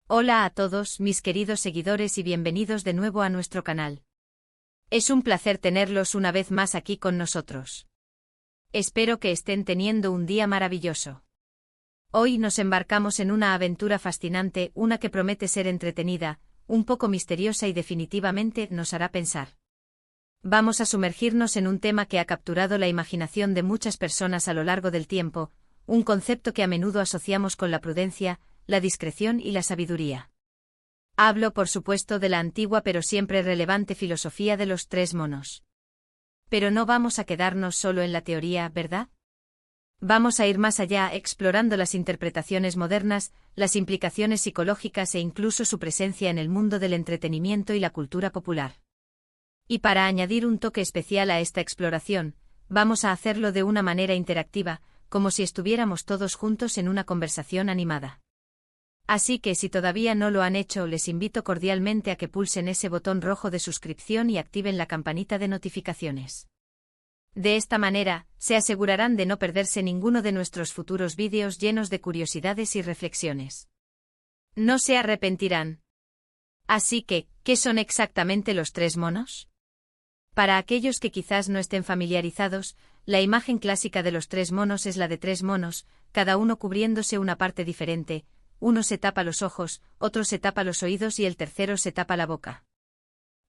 Hola a todos, mis queridos seguidores y bienvenidos de nuevo a nuestro canal. Es un placer tenerlos una vez más aquí con nosotros. Espero que estén teniendo un día maravilloso. Hoy nos embarcamos en una aventura fascinante, una que promete ser entretenida, un poco misteriosa y definitivamente nos hará pensar. Vamos a sumergirnos en un tema que ha capturado la imaginación de muchas personas a lo largo del tiempo, un concepto que a menudo asociamos con la prudencia, la discreción y la sabiduría. Hablo, por supuesto, de la antigua pero siempre relevante filosofía de los tres monos. Pero no vamos a quedarnos solo en la teoría, ¿verdad? Vamos a ir más allá, explorando las interpretaciones modernas, las implicaciones psicológicas e incluso su presencia en el mundo del entretenimiento y la cultura popular. Y para añadir un toque especial a esta exploración, vamos a hacerlo de una manera interactiva, como si estuviéramos todos juntos en una conversación animada. Así que si todavía no lo han hecho, les invito cordialmente a que pulsen ese botón rojo de suscripción y activen la campanita de notificaciones. De esta manera, se asegurarán de no perderse ninguno de nuestros futuros vídeos llenos de curiosidades y reflexiones. No se arrepentirán. Así que, ¿qué son exactamente los tres monos? Para aquellos que quizás no estén familiarizados, la imagen clásica de los tres monos es la de tres monos, cada uno cubriéndose una parte diferente. Uno se tapa los ojos, otro se tapa los oídos y el tercero se tapa la boca.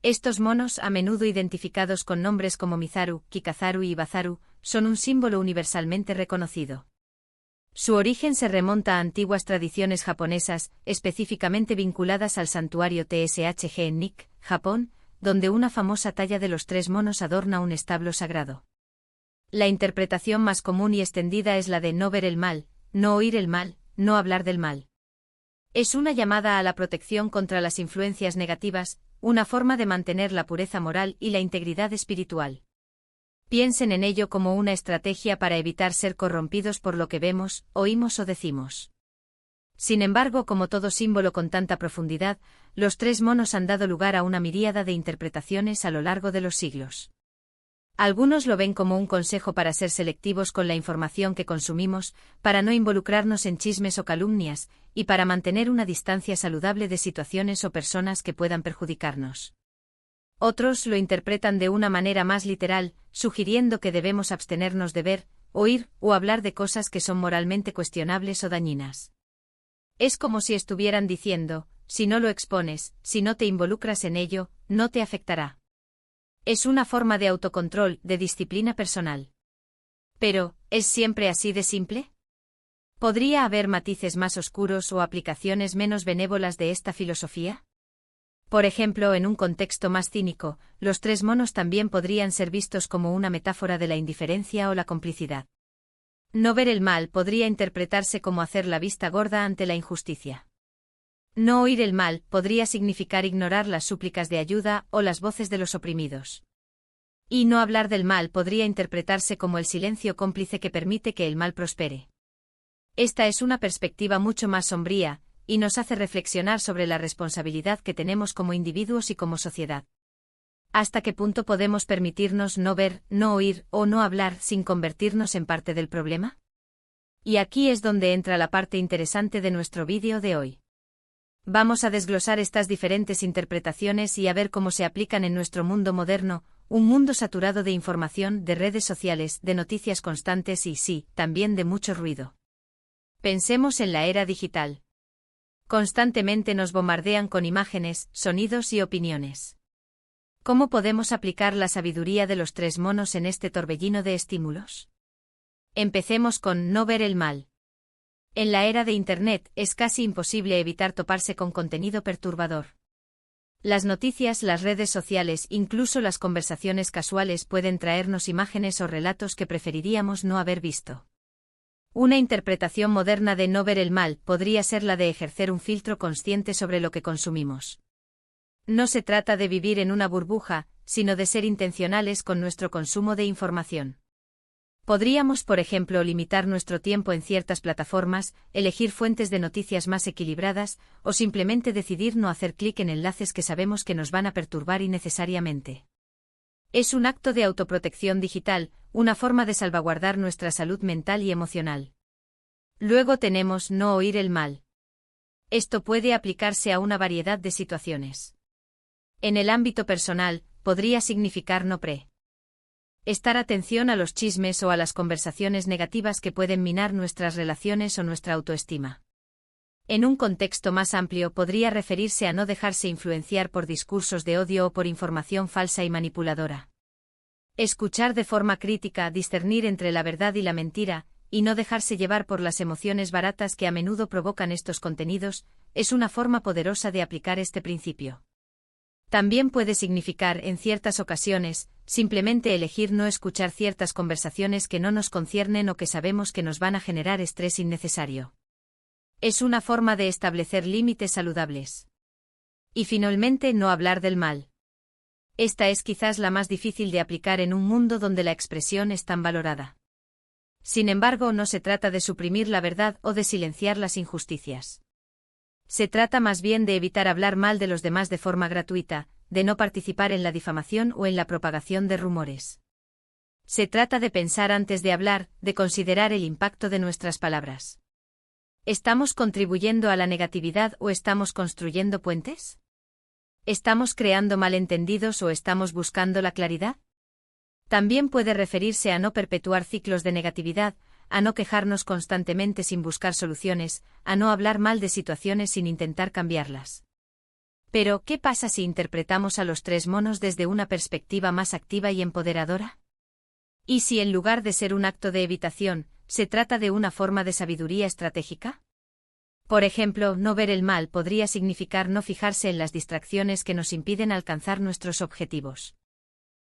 Estos monos, a menudo identificados con nombres como Mizaru, Kikazaru y Ibazaru, son un símbolo universalmente reconocido. Su origen se remonta a antiguas tradiciones japonesas, específicamente vinculadas al santuario TSHG en Nikke, Japón, donde una famosa talla de los tres monos adorna un establo sagrado. La interpretación más común y extendida es la de no ver el mal, no oír el mal, no hablar del mal. Es una llamada a la protección contra las influencias negativas, una forma de mantener la pureza moral y la integridad espiritual. Piensen en ello como una estrategia para evitar ser corrompidos por lo que vemos, oímos o decimos. Sin embargo, como todo símbolo con tanta profundidad, los tres monos han dado lugar a una miríada de interpretaciones a lo largo de los siglos. Algunos lo ven como un consejo para ser selectivos con la información que consumimos, para no involucrarnos en chismes o calumnias, y para mantener una distancia saludable de situaciones o personas que puedan perjudicarnos. Otros lo interpretan de una manera más literal, sugiriendo que debemos abstenernos de ver, oír o hablar de cosas que son moralmente cuestionables o dañinas. Es como si estuvieran diciendo, si no lo expones, si no te involucras en ello, no te afectará. Es una forma de autocontrol, de disciplina personal. Pero, ¿es siempre así de simple? ¿Podría haber matices más oscuros o aplicaciones menos benévolas de esta filosofía? Por ejemplo, en un contexto más cínico, los tres monos también podrían ser vistos como una metáfora de la indiferencia o la complicidad. No ver el mal podría interpretarse como hacer la vista gorda ante la injusticia. No oír el mal podría significar ignorar las súplicas de ayuda o las voces de los oprimidos. Y no hablar del mal podría interpretarse como el silencio cómplice que permite que el mal prospere. Esta es una perspectiva mucho más sombría, y nos hace reflexionar sobre la responsabilidad que tenemos como individuos y como sociedad. ¿Hasta qué punto podemos permitirnos no ver, no oír o no hablar sin convertirnos en parte del problema? Y aquí es donde entra la parte interesante de nuestro vídeo de hoy. Vamos a desglosar estas diferentes interpretaciones y a ver cómo se aplican en nuestro mundo moderno, un mundo saturado de información, de redes sociales, de noticias constantes y sí, también de mucho ruido. Pensemos en la era digital. Constantemente nos bombardean con imágenes, sonidos y opiniones. ¿Cómo podemos aplicar la sabiduría de los tres monos en este torbellino de estímulos? Empecemos con no ver el mal. En la era de Internet es casi imposible evitar toparse con contenido perturbador. Las noticias, las redes sociales, incluso las conversaciones casuales pueden traernos imágenes o relatos que preferiríamos no haber visto. Una interpretación moderna de no ver el mal podría ser la de ejercer un filtro consciente sobre lo que consumimos. No se trata de vivir en una burbuja, sino de ser intencionales con nuestro consumo de información. Podríamos, por ejemplo, limitar nuestro tiempo en ciertas plataformas, elegir fuentes de noticias más equilibradas, o simplemente decidir no hacer clic en enlaces que sabemos que nos van a perturbar innecesariamente. Es un acto de autoprotección digital, una forma de salvaguardar nuestra salud mental y emocional. Luego tenemos no oír el mal. Esto puede aplicarse a una variedad de situaciones. En el ámbito personal, podría significar no prestar atención a los chismes o a las conversaciones negativas que pueden minar nuestras relaciones o nuestra autoestima. En un contexto más amplio podría referirse a no dejarse influenciar por discursos de odio o por información falsa y manipuladora. Escuchar de forma crítica, discernir entre la verdad y la mentira, y no dejarse llevar por las emociones baratas que a menudo provocan estos contenidos, es una forma poderosa de aplicar este principio. También puede significar, en ciertas ocasiones, simplemente elegir no escuchar ciertas conversaciones que no nos conciernen o que sabemos que nos van a generar estrés innecesario. Es una forma de establecer límites saludables. Y finalmente, no hablar del mal. Esta es quizás la más difícil de aplicar en un mundo donde la expresión es tan valorada. Sin embargo, no se trata de suprimir la verdad o de silenciar las injusticias. Se trata más bien de evitar hablar mal de los demás de forma gratuita, de no participar en la difamación o en la propagación de rumores. Se trata de pensar antes de hablar, de considerar el impacto de nuestras palabras. ¿Estamos contribuyendo a la negatividad o estamos construyendo puentes? ¿Estamos creando malentendidos o estamos buscando la claridad? También puede referirse a no perpetuar ciclos de negatividad, a no quejarnos constantemente sin buscar soluciones, a no hablar mal de situaciones sin intentar cambiarlas. Pero, ¿qué pasa si interpretamos a los tres monos desde una perspectiva más activa y empoderadora? ¿Y si en lugar de ser un acto de evitación, se trata de una forma de sabiduría estratégica? Por ejemplo, no ver el mal podría significar no fijarse en las distracciones que nos impiden alcanzar nuestros objetivos.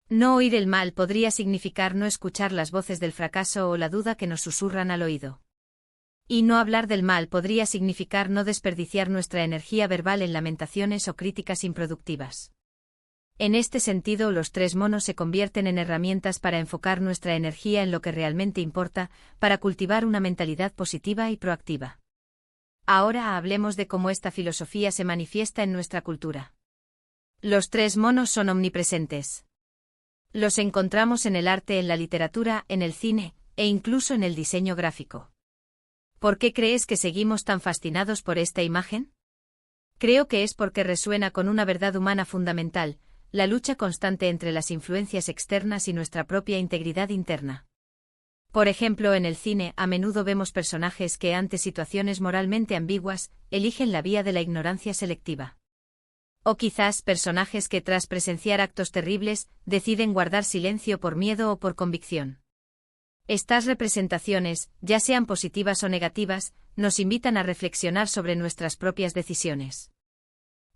No oír el mal podría significar no escuchar las voces del fracaso o la duda que nos susurran al oído. Y no hablar del mal podría significar no desperdiciar nuestra energía verbal en lamentaciones o críticas improductivas. En este sentido, los tres monos se convierten en herramientas para enfocar nuestra energía en lo que realmente importa, para cultivar una mentalidad positiva y proactiva. Ahora hablemos de cómo esta filosofía se manifiesta en nuestra cultura. Los tres monos son omnipresentes. Los encontramos en el arte, en la literatura, en el cine, e incluso en el diseño gráfico. ¿Por qué crees que seguimos tan fascinados por esta imagen? Creo que es porque resuena con una verdad humana fundamental, la lucha constante entre las influencias externas y nuestra propia integridad interna. Por ejemplo, en el cine, a menudo vemos personajes que, ante situaciones moralmente ambiguas, eligen la vía de la ignorancia selectiva. O quizás personajes que, tras presenciar actos terribles, deciden guardar silencio por miedo o por convicción. Estas representaciones, ya sean positivas o negativas, nos invitan a reflexionar sobre nuestras propias decisiones.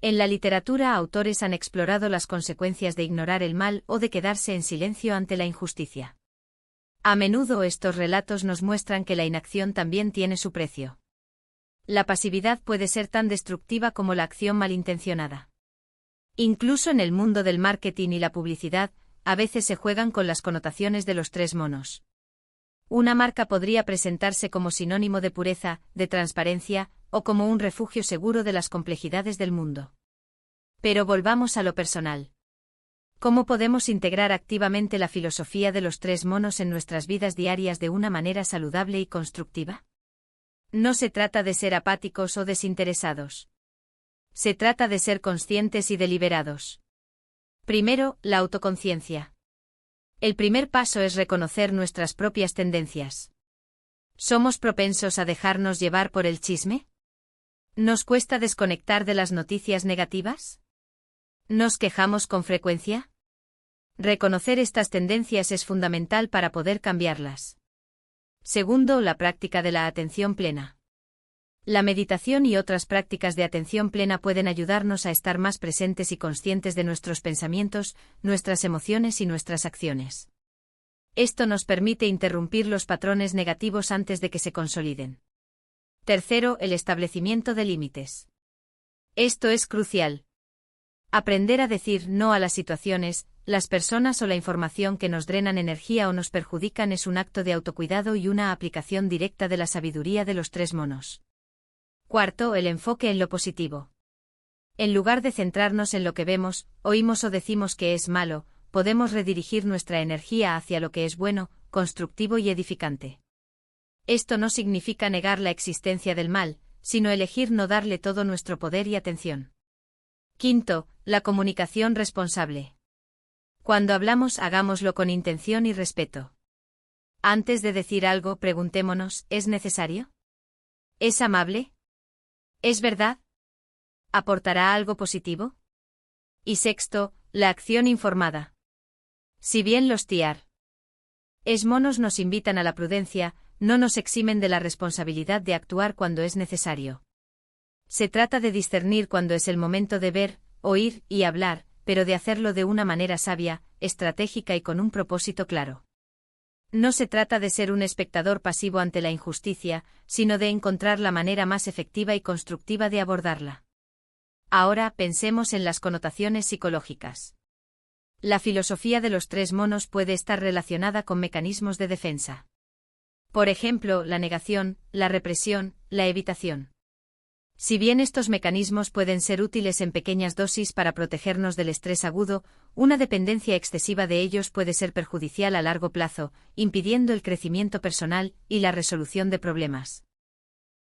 En la literatura, autores han explorado las consecuencias de ignorar el mal o de quedarse en silencio ante la injusticia. A menudo estos relatos nos muestran que la inacción también tiene su precio. La pasividad puede ser tan destructiva como la acción malintencionada. Incluso en el mundo del marketing y la publicidad, a veces se juegan con las connotaciones de los tres monos. Una marca podría presentarse como sinónimo de pureza, de transparencia, o como un refugio seguro de las complejidades del mundo. Pero volvamos a lo personal. ¿Cómo podemos integrar activamente la filosofía de los tres monos en nuestras vidas diarias de una manera saludable y constructiva? No se trata de ser apáticos o desinteresados. Se trata de ser conscientes y deliberados. Primero, la autoconciencia. El primer paso es reconocer nuestras propias tendencias. ¿Somos propensos a dejarnos llevar por el chisme? ¿Nos cuesta desconectar de las noticias negativas? ¿Nos quejamos con frecuencia? Reconocer estas tendencias es fundamental para poder cambiarlas. Segundo, la práctica de la atención plena. La meditación y otras prácticas de atención plena pueden ayudarnos a estar más presentes y conscientes de nuestros pensamientos, nuestras emociones y nuestras acciones. Esto nos permite interrumpir los patrones negativos antes de que se consoliden. Tercero, el establecimiento de límites. Esto es crucial. Aprender a decir no a las situaciones, las personas o la información que nos drenan energía o nos perjudican es un acto de autocuidado y una aplicación directa de la sabiduría de los tres monos. Cuarto, el enfoque en lo positivo. En lugar de centrarnos en lo que vemos, oímos o decimos que es malo, podemos redirigir nuestra energía hacia lo que es bueno, constructivo y edificante. Esto no significa negar la existencia del mal, sino elegir no darle todo nuestro poder y atención. Quinto, la comunicación responsable. Cuando hablamos, hagámoslo con intención y respeto. Antes de decir algo, preguntémonos, ¿es necesario? ¿Es amable? ¿Es verdad? ¿Aportará algo positivo? Y sexto, la acción informada. Si bien los TR monos nos invitan a la prudencia, no nos eximen de la responsabilidad de actuar cuando es necesario. Se trata de discernir cuándo es el momento de ver, oír y hablar, pero de hacerlo de una manera sabia, estratégica y con un propósito claro. No se trata de ser un espectador pasivo ante la injusticia, sino de encontrar la manera más efectiva y constructiva de abordarla. Ahora pensemos en las connotaciones psicológicas. La filosofía de los 3 monos puede estar relacionada con mecanismos de defensa. Por ejemplo, la negación, la represión, la evitación. Si bien estos mecanismos pueden ser útiles en pequeñas dosis para protegernos del estrés agudo, una dependencia excesiva de ellos puede ser perjudicial a largo plazo, impidiendo el crecimiento personal y la resolución de problemas.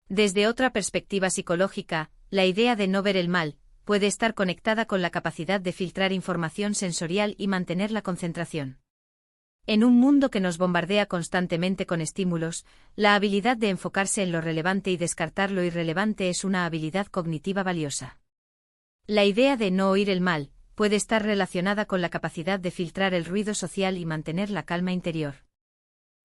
Desde otra perspectiva psicológica, la idea de no ver el mal puede estar conectada con la capacidad de filtrar información sensorial y mantener la concentración. En un mundo que nos bombardea constantemente con estímulos, la habilidad de enfocarse en lo relevante y descartar lo irrelevante es una habilidad cognitiva valiosa. La idea de no oír el mal puede estar relacionada con la capacidad de filtrar el ruido social y mantener la calma interior.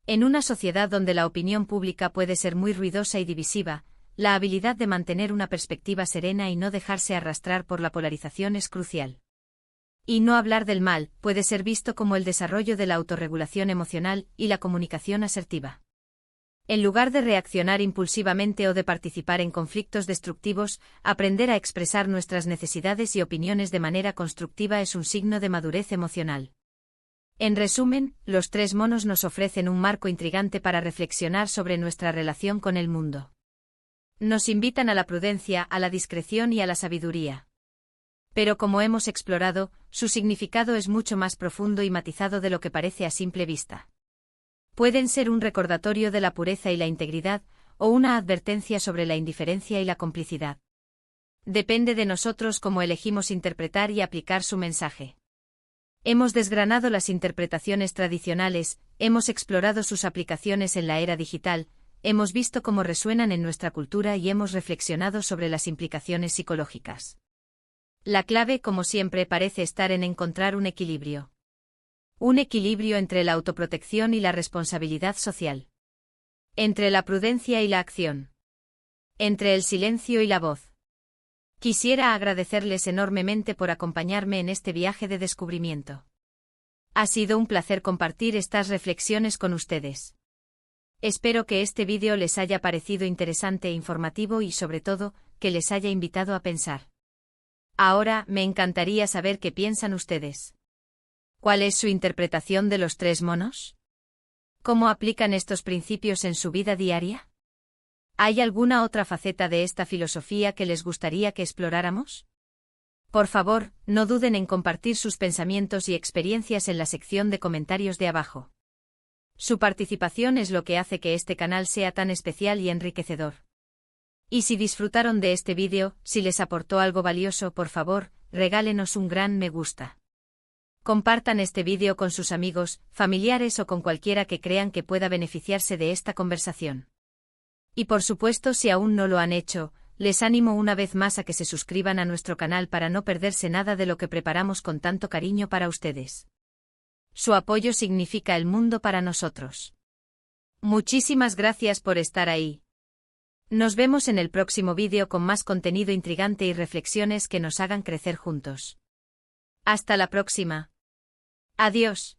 En una sociedad donde la opinión pública puede ser muy ruidosa y divisiva, la habilidad de mantener una perspectiva serena y no dejarse arrastrar por la polarización es crucial. Y no hablar del mal puede ser visto como el desarrollo de la autorregulación emocional y la comunicación asertiva. En lugar de reaccionar impulsivamente o de participar en conflictos destructivos, aprender a expresar nuestras necesidades y opiniones de manera constructiva es un signo de madurez emocional. En resumen, los 3 monos nos ofrecen un marco intrigante para reflexionar sobre nuestra relación con el mundo. Nos invitan a la prudencia, a la discreción y a la sabiduría. Pero como hemos explorado, su significado es mucho más profundo y matizado de lo que parece a simple vista. Pueden ser un recordatorio de la pureza y la integridad, o una advertencia sobre la indiferencia y la complicidad. Depende de nosotros cómo elegimos interpretar y aplicar su mensaje. Hemos desgranado las interpretaciones tradicionales, hemos explorado sus aplicaciones en la era digital, hemos visto cómo resuenan en nuestra cultura y hemos reflexionado sobre las implicaciones psicológicas. La clave, como siempre, parece estar en encontrar un equilibrio. Un equilibrio entre la autoprotección y la responsabilidad social. Entre la prudencia y la acción. Entre el silencio y la voz. Quisiera agradecerles enormemente por acompañarme en este viaje de descubrimiento. Ha sido un placer compartir estas reflexiones con ustedes. Espero que este vídeo les haya parecido interesante e informativo y sobre todo, que les haya invitado a pensar. Ahora, me encantaría saber qué piensan ustedes. ¿Cuál es su interpretación de los 3 monos? ¿Cómo aplican estos principios en su vida diaria? ¿Hay alguna otra faceta de esta filosofía que les gustaría que exploráramos? Por favor, no duden en compartir sus pensamientos y experiencias en la sección de comentarios de abajo. Su participación es lo que hace que este canal sea tan especial y enriquecedor. Y si disfrutaron de este vídeo, si les aportó algo valioso, por favor, regálenos un gran me gusta. Compartan este vídeo con sus amigos, familiares o con cualquiera que crean que pueda beneficiarse de esta conversación. Y por supuesto, si aún no lo han hecho, les animo una vez más a que se suscriban a nuestro canal para no perderse nada de lo que preparamos con tanto cariño para ustedes. Su apoyo significa el mundo para nosotros. Muchísimas gracias por estar ahí. Nos vemos en el próximo vídeo con más contenido intrigante y reflexiones que nos hagan crecer juntos. Hasta la próxima. Adiós.